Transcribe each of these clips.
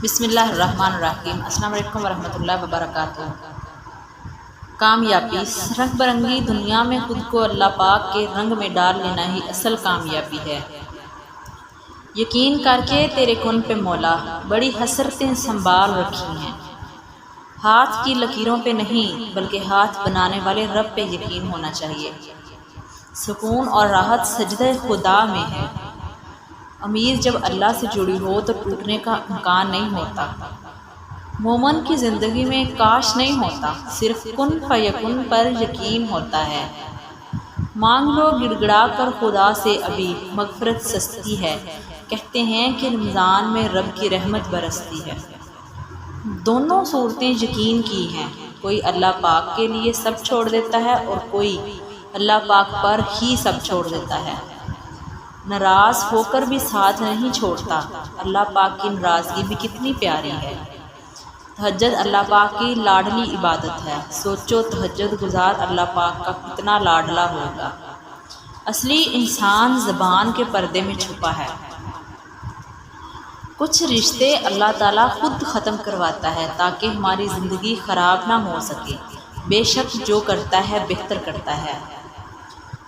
بسم اللہ الرحمن الرحیم۔ السلام علیکم ورحمۃ اللہ وبرکاتہ۔ کامیابی رنگ برنگی دنیا میں خود کو اللہ پاک کے رنگ میں ڈال لینا ہی اصل کامیابی ہے۔ یقین کر کے تیرے کن پہ مولا بڑی حسرتیں سنبھال رکھی ہیں۔ ہاتھ کی لکیروں پہ نہیں بلکہ ہاتھ بنانے والے رب پہ یقین ہونا چاہیے۔ سکون اور راحت سجدہ خدا میں ہے۔ امید جب اللہ سے جڑی ہو تو ٹوٹنے کا امکان نہیں ہوتا۔ مومن کی زندگی میں کاش نہیں ہوتا، صرف کن فیکن پر یقین ہوتا ہے۔ مانگ لو گڑ گڑا کر خدا سے ابھی مغفرت سستی ہے، کہتے ہیں کہ رمضان میں رب کی رحمت برستی ہے۔ دونوں صورتیں یقین کی ہیں، کوئی اللہ پاک کے لیے سب چھوڑ دیتا ہے اور کوئی اللہ پاک پر ہی سب چھوڑ دیتا ہے۔ ناراض ہو کر بھی ساتھ نہیں چھوڑتا، اللہ پاک کی ناراضگی بھی کتنی پیاری ہے۔ تہجد اللہ پاک کی لاڈلی عبادت ہے، سوچو تہجد گزار اللہ پاک کا کتنا لاڈلا ہوگا۔ اصلی انسان زبان کے پردے میں چھپا ہے۔ کچھ رشتے اللہ تعالیٰ خود ختم کرواتا ہے تاکہ ہماری زندگی خراب نہ ہو سکے۔ بے شک جو کرتا ہے بہتر کرتا ہے۔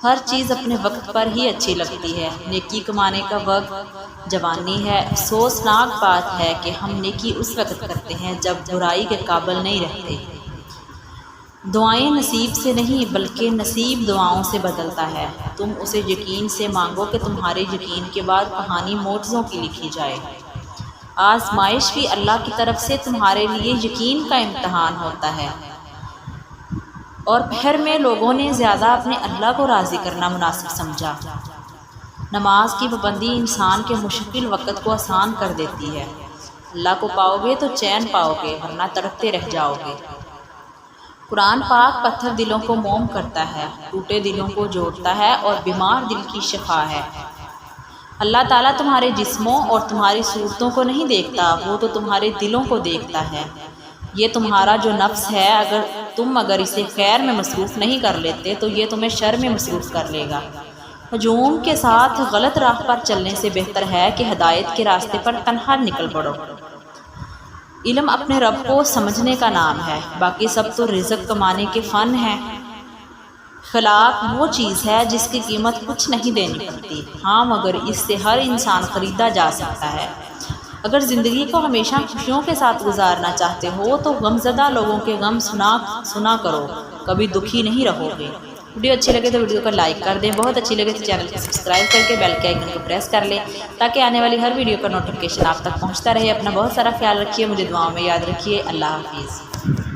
ہر چیز اپنے وقت پر ہی اچھی لگتی ہے۔ نیکی کمانے کا وقت جوانی ہے۔ افسوسناک بات ہے کہ ہم نیکی اس وقت کرتے ہیں جب برائی کے قابل نہیں رہتے۔ دعائیں نصیب سے نہیں بلکہ نصیب دعاؤں سے بدلتا ہے۔ تم اسے یقین سے مانگو کہ تمہارے یقین کے بعد کہانی معجزوں کی لکھی جائے۔ آزمائش بھی اللہ کی طرف سے تمہارے لیے یقین کا امتحان ہوتا ہے، اور پھر میں لوگوں نے زیادہ اپنے اللہ کو راضی کرنا مناسب سمجھا۔ نماز کی پابندی انسان کے مشکل وقت کو آسان کر دیتی ہے۔ اللہ کو پاؤ گے تو چین پاؤ گے ورنہ تڑپتے رہ جاؤ گے۔ قرآن پاک پتھر دلوں کو موم کرتا ہے، ٹوٹے دلوں کو جوڑتا ہے اور بیمار دل کی شفا ہے۔ اللہ تعالیٰ تمہارے جسموں اور تمہاری صورتوں کو نہیں دیکھتا، وہ تو تمہارے دلوں کو دیکھتا ہے۔ یہ تمہارا جو نفس ہے، اگر اسے خیر میں مصروف نہیں کر لیتے تو یہ تمہیں شر میں مصروف کر لے گا۔ ہجوم کے ساتھ غلط راہ پر چلنے سے بہتر ہے کہ ہدایت کے راستے پر تنہا نکل پڑو۔ علم اپنے رب کو سمجھنے کا نام ہے، باقی سب تو رزق کمانے کے فن ہے۔ اخلاق وہ چیز ہے جس کی قیمت کچھ نہیں دینی پڑتی، ہاں مگر اس سے ہر انسان خریدا جا سکتا ہے۔ اگر زندگی کو ہمیشہ خوشیوں کے ساتھ گزارنا چاہتے ہو تو غمزدہ لوگوں کے غم سنا کرو، کبھی دکھی نہیں رہو گے۔ ویڈیو اچھی لگے تو ویڈیو کو لائک کر دیں، بہت اچھی لگے تو چینل کو سبسکرائب کر کے بیل کے آئیکن کو پریس کر لیں تاکہ آنے والی ہر ویڈیو کا نوٹیفیکیشن آپ تک پہنچتا رہے۔ اپنا بہت سارا خیال رکھیے، مجھے دعاؤں میں یاد رکھیے۔ اللہ حافظ۔